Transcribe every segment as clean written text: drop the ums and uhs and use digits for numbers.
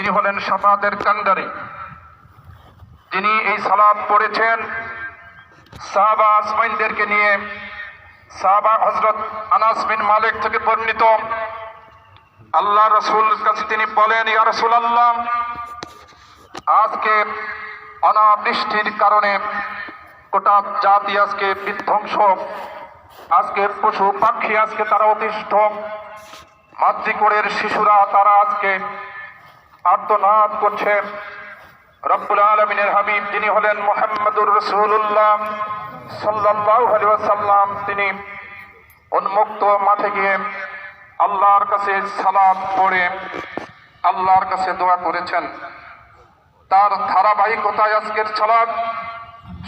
যিনি হলেন শাফাতের কান্ডারি, যিনি এই সালাত পড়েছেন সাহাবা আজমাইনদেরকে নিয়ে। সাহাবা হযরত আনাস বিন মালিক থেকে বর্ণিত, আল্লাহ রাসূলের কাছে তিনি বলেন, ইয়া রাসূলুল্লাহ, আজকে অনাবৃষ্টির কারণে গোটা জাতি আজকে বিধ্বংস, আজকে পশু পাখি আজকে তারা অতিষ্ঠ, মাতৃকোলের শিশুরা তারা আজকে আর্তনাদ করছে। রব্বুল আলামিনের হাবিব যিনি হলেন মুহাম্মদুর রাসূলুল্লাহ সাল্লাল্লাহু আলাইহি ওয়াসাল্লাম, তিনি উন্মুক্ত মাঠে গিয়ে আল্লাহর কাছে সালাত পড়ে আল্লাহর কাছে দোয়া করেছেন। তার ধারাবাহিকতায় আজকের সালাত।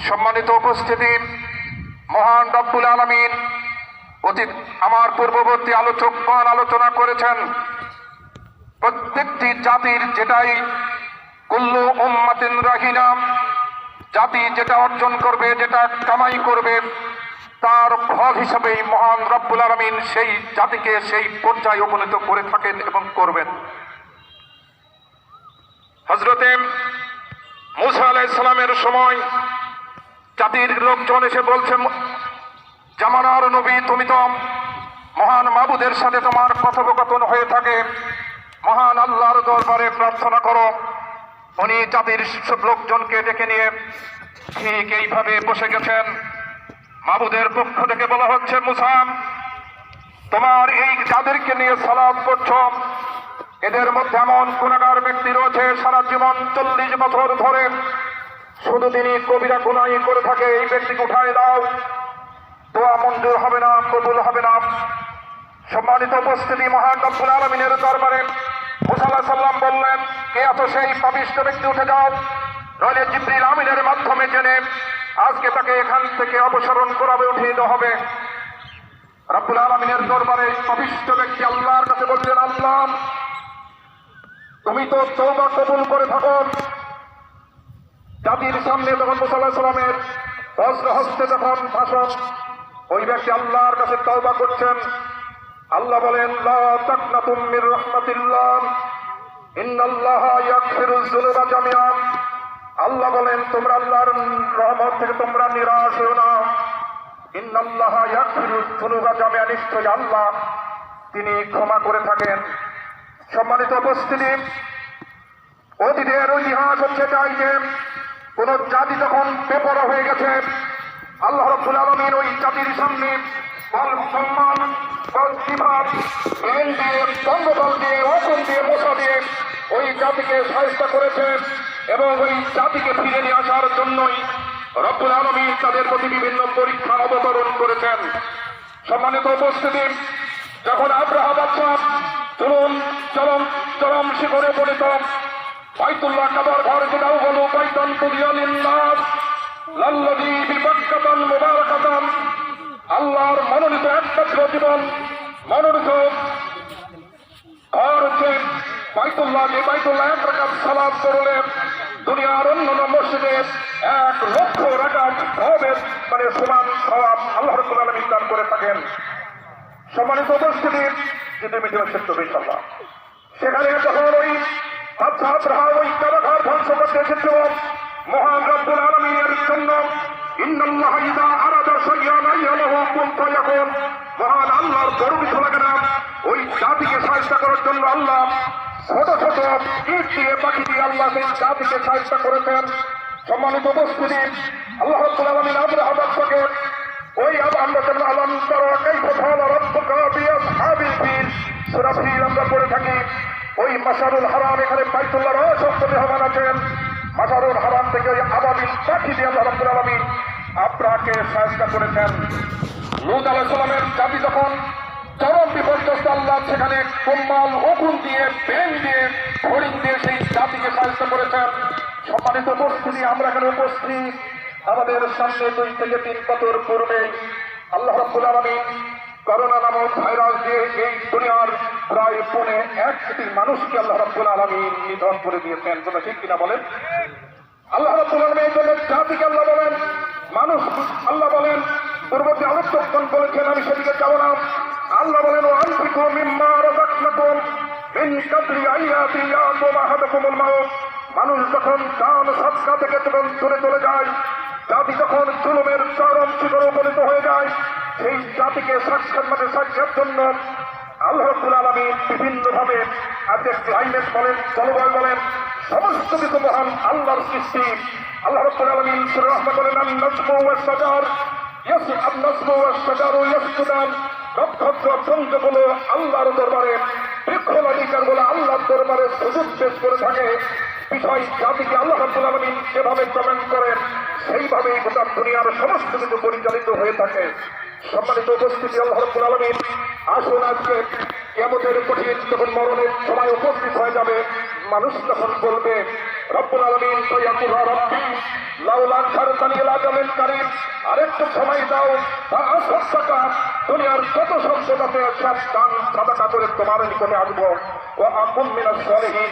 সম্মানিত উপস্থিতি, মহান রব্বুল আলামিন অতীত আমার পূর্ববর্তী আলোচকগণ আলোচনা করেছেন, প্রত্যেকটি জাতির যেটাই কুল্লু উম্মাতিন রাহিনা, জাতি যেটা অর্জন করবে, যেটা কামাই করবে, তার ফল হিসাবেই মহান রব্বুল আলামিন সেই জাতিকে সেই পর্যায়ে উপনীত করে থাকেন এবং করবেন। হযরতে মূসা আলাইহিস সালামের সময় জাতির লোকজন এসে বলছে, জামানার নবী, তুমি তো মহান মাবুদের সাথে তোমার কথোপকথন হয়ে থাকে, মহান আল্লাহর দরবারে প্রার্থনা করো। উনি জাতির লোকজনকে ডেকে নিয়ে ঠিক এইভাবে বসে গেছেন। মাবুদের পক্ষ থেকে বলা হচ্ছে, মূসা, তোমার এই যাদেরকে নিয়ে সালাত করছো, এদের মধ্যে এমন গুনাহগার ব্যক্তি রয়েছে সারা জীবন 40 বছর ধরে শুধু তিনি কবিরা গুনাহ করে থাকে, এই ব্যক্তিকে উঠায় দাও, দোয়া মঞ্জুর হবে না, কবুল হবে না। সম্মানিত উপস্থিতি, মহান রব্বুল আলামিনের দরবারে মূসা আলাইহিস সালাম বললেন, কে এত সেই পাপিষ্ঠ ব্যক্তি, উঠে যাও, নইলে জিবরিল আমিনের মাধ্যমে জেনে আজকে তাকে এখান থেকে অপসারণ করাবে, উঠিয়ে দেওয়া হবে। রব্বুল আলামিনের দরবারে পাপিষ্ঠ ব্যক্তি আল্লাহর কাছে বললেন, আল্লাহ, তুমি তো তওবা কবুল করে থাকো। জাতির সামনে তখন মূসা আলাইহিস সালামের বজ্র হস্তে যখন ভাষণ, ওই ব্যক্তি আল্লাহর কাছে তওবা করছেন। আল্লাহ বলেন, লা তাকনাতু মির রাহমাতিল্লাহ ইন্নাল্লাহা ইয়াগফিরুয যুনুবা জামিআ। আল্লাহ বলেন, তোমরা আল্লাহর রহমত থেকে তোমরা নিরাশ হও না। ইন্নাল্লাহা ইয়াগফিরুয যুনুবা জামিআ, নিশ্চয় আল্লাহ তিনি ক্ষমা করে থাকেন। সম্মানিত উপস্থিতি, অতীতের ইতিহাস হচ্ছে তাই যে কোন জাতি যখন বেপরোয়া হয়ে গেছে, আল্লাহ রাব্বুল আলামিন ওই জাতির সামনে বল সম্মান, বল বিভাগ, জ্ঞান দিয়ে, বঙ্গবল দিয়ে, অকন দিয়ে, মশা দিয়ে ওই জাতিকে সাহায্য করেছেন এবং ওই জাতিকে ফিরে নিয়ে আসার জন্যই রব্বুল আলামিন তাদের প্রতি বিভিন্ন পরীক্ষা অবতরণ করেছেন। সম্মানিত উপস্থিতি, যখন আব্রাহা বাদশাহ চরম শিখরে পরিণত বাইতুল্লাহ কাবার ঘর যেটাও হলো বাইতান তুলিয়া লিন্নাস লাল্লাযী বিবাক্কাতান মুবারাকাতান, আল্লাহর মনোনীত একমাত্র জীবন মনোনীত ঘর হচ্ছে বাইতুল্লাহ। যে বাইতুল্লাহ 1 রাকাত সালাত পড়লে দুনিয়ার অন্যান্য মসজিদে 1 লক্ষ রাকাত হবে, মানে সমান সওয়াব আল্লাহ রাব্বুল আলামিন দান করে থাকেন। সম্মানিত উপস্থিতি, যদি মিটিং সত্য ইনশাআল্লাহ, সেখানে যখন ওই বাদশাহ আব্রাহা ওই কাবা ঘর ধ্বংস করতে এসেছিল, মহান রব্বুল আলামিনের জন্য ইন্নাল্লাহা ইযা আরাদা শাইআন আইয়ালাহু কুন ফায়াকুন, মহান আল্লাহর দরুদ লাগে না, ওই জাতিকে সাহায্য করার জন্য আল্লাহ ছোট ছোট ইট দিয়ে, পাখি দিয়ে আল্লাহ সেই জাতিকে সাহায্য করেছেন। সম্মানিত উপস্থিতি, আল্লাহ রাব্বুল আলামিন আব্রাহা বাদশাকে ওই আমরা যেমন আলাম তারা কাইফা ফাআলা রাব্বুকা বিআসহাবিল ফিল, সূরা ফিল আমরা পড়ে থাকি। ওই মাশারুল হারাম, এখানে বাইতুল্লাহর অসংখ্য মেহমান আছেন, মাশারুল হারাম থেকে ওই আবাবিল পাখি দিয়ে আল্লাহ রাব্বুল আলামিন আব্রাহাকে সাহায্য করেছেন। লূত আলাইহিস সালামের জাতি যখন চরম বিপর্যস্ত, আল্লাহ সেখানে কোম্মাল, ওকুন দিয়ে, ব্যাঙ দিয়ে, হরিণ দিয়ে সেই জাতিকে সাহায্য করেছেন। সম্মানিত উপস্থিতি, আমরা এখানে উপস্থিত, আমাদের সামনে 2 থেকে 3 বছর পূর্বে আল্লাহ রাব্বুল আলামিন করোনা নামক ভাইরাস দিয়ে এই দুনিয়ার প্রায় 1.5 কোটি মানুষকে আল্লাহ রাব্বুল আলামিন নিধন করে দিয়েছেন। তোমরা ঠিক কিনা বলেন? আল্লাহ রাব্বুল আলামিন এই জন্য জাতিকে আল্লাহ বলেন, মানুষ আল্লাহ বলেন, পূর্ববর্তী আলোচকগণ বলেছেন, আমি সেদিকে যাব না। আল্লাহ বলেন, আনফিকু মিম্মা রাযাকনাকুম, মিন কাদরি আইয়াতি ইয়াকুম আহাদাকুমুল মাউত। মানুষ যখন দান সদকা থেকে যখন দূরে চলে যায়, জাতি যখন জুলুমের চরম শিখরে উপনীত হয়ে যায়, সেই জাতিকে সাক্ষাৎ জন্য আল্লাহ রাব্বুল আলামিন বিভিন্নভাবে আজকে ক্লাইমেট বলেন, জলবায়ু বলেন, সমস্ত কিছু মহান আল্লাহর সৃষ্টি। আল্লাহ রাব্বুল আলামিন সূরা রহমান বলেন, আন-নাজমু ওয়াস-শাজার আন-নাজমু ওয়াস-শাজারু ইয়াসজুদান। নক্ষত্র পুঞ্জগুলো আল্লাহর দরবারে, বৃক্ষলতাগুলো আল্লাহর দরবারে সুজুদ পেশ করে থাকে। বিষয় জাতিকে আল্লাহ রাব্বুল আলামিন যেভাবে কমেন্ট করেন, সেইভাবেই গোটা দুনিয়ার সমস্ত কিছু পরিচালিত হয়ে থাকে। সম্মানিত উপস্থিতি, আল্লাহ রাব্বুল আলামিন আসুন আজকে কিয়ামতের কঠিন যখন মরণের সময় উপস্থিত হয়ে যাবে, মানুষ তখন বলবে রব্বুল আলামিন ফায়াকুল রাব্বি লাউলা আখখারতানি ইলা আজালিন কারীব, আরেকটু সময় দাও, বা আসাদকা দুনিয়ার যত সম্পদ আছে সব দান সাদাকা করে তোমার নিকটে আসবো, ও আকুম মিনাস সালিহিন,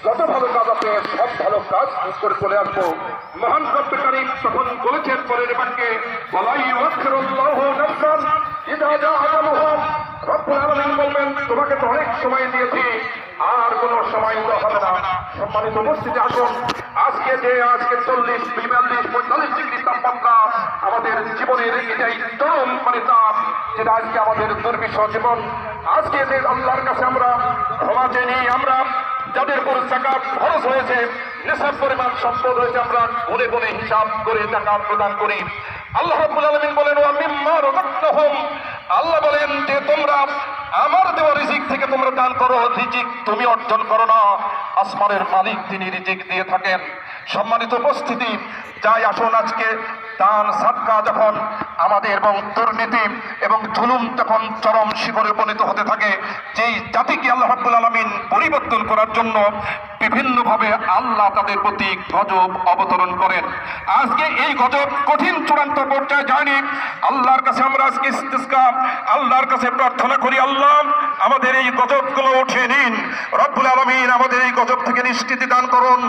যত ভালো কাজ আছে সব ভালো কাজ করে চলে আসবো। মহান রব্বুল কারীম তখন বলেছেন পরের বাক্যে, ওয়ালা ইউআখিরুল্লাহু নাফসান ইযা জাআ আজালুহা। রব্বুল আলামিন বলবেন, তোমাকে তো অনেক সময় দিয়েছি, আর কোনো সময় তো হবে না। সম্মানিত উপস্থিতি, আসুন আজকে 40, 42, 45 ডিগ্রি তাপমাত্রা আমাদের জীবনের এটাই চরম তাপ, যেটা আজকে আমাদের দুর্বিষহ জীবন। আজকে যে আল্লাহর কাছে আমরা ক্ষমা চেয়ে আমরা যাদের উপর যাকাত খরচ হয়েছে, নিসাব পরিমাণ সম্পদ হয়েছে, আমরা গুনে গুনে হিসাব করে যাকাত প্রদান করি। আল্লাহ রাব্বুল আলামিন বলেন, ওয়া মিম্মা রাযাকনাহুম, আল্লাহ বলেন যে তোমরা আমার দেওয়া রিজিক থেকে তোমরা দান করো। রিজিক তুমি অর্জন করো না, আসমানের মালিক তিনি রিজিক দিয়ে থাকেন। সম্মানিত উপস্থিতি, যাই আসুন আজকে দান সাদকা যখন আমাদের এবং দুর্নীতি এবং জুলুম যখন চরম শিখরে উপনীত হতে থাকে, যেই জাতিকে আল্লাহ রাব্বুল আলামিন পরিবর্তন করার জন্য বিভিন্নভাবে আল্লাহ তাদের প্রতি গজব অবতরণ করেন। আজকে এই গজব কঠিন চূড়ান্ত পর্যায়ে যায়নি। আল্লাহর কাছে আমরা আজকে ইস্তিসকা, আল্লাহর কাছে প্রার্থনা করি, আল্লাহ আমাদের এই গজবগুলো উঠিয়ে নিন। রব্বুল আলামিন আমাদের এই গজব থেকে নিষ্কৃতি দান করুন।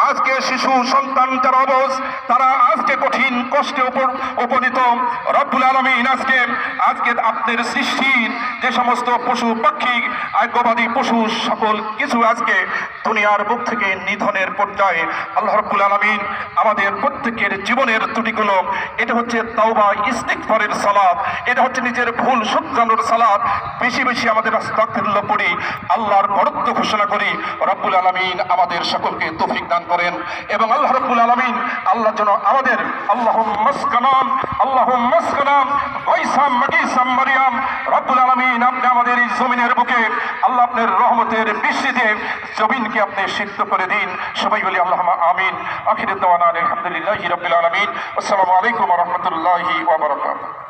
আজকে শিশু সন্তান যারা অবশ, তারা আজকে কঠিন কষ্টে উপনীত। রব্বুল আলামিন আজকে আপনার সৃষ্টির যে সমস্ত পশু পাখি গবাদি পশু সকল কিছু আজকে দুনিয়ার বুক থেকে নিধনের পর্যায়ে। আল্লাহ রাব্বুল আলামিন আমাদের প্রত্যেকের জীবনের ত্রুটিগুলো, এটা হচ্ছে তাওবা ইস্তিগফারের সালাত, এটা হচ্ছে নিজের ভুল শুধরানোর সালাত। বেশি বেশি আমাদের আস্তাগফিরুল্লাহ পড়ি, আল্লাহর বরত্ব ঘোষণা করি। রব্বুল আলামিন আমাদের সকলকে তৌফিক দান করেন এবং আল্লাহ রাব্বুল আলামিন আল্লাহ যেন আমাদের আল্লাহুম্মা আসকানাম ওয়াইসাম মাগিসাম মারিয়াম। রব্বুল আলামিন আপনি আমাদের এই জমিনের বুকে আল্লাহ আপনার রহমতের বৃষ্টিতে জমিনকে আপনি সিক্ত করে দিন। সবাই বলি আল্লাহুম্মা আমিন। আখিরু দাওয়ানা আলহামদুলিল্লাহি রাব্বিল আলামিন। আসসালামু আলাইকুম ওয়া রাহমাতুল্লাহি ওয়া বারাকাতুহু।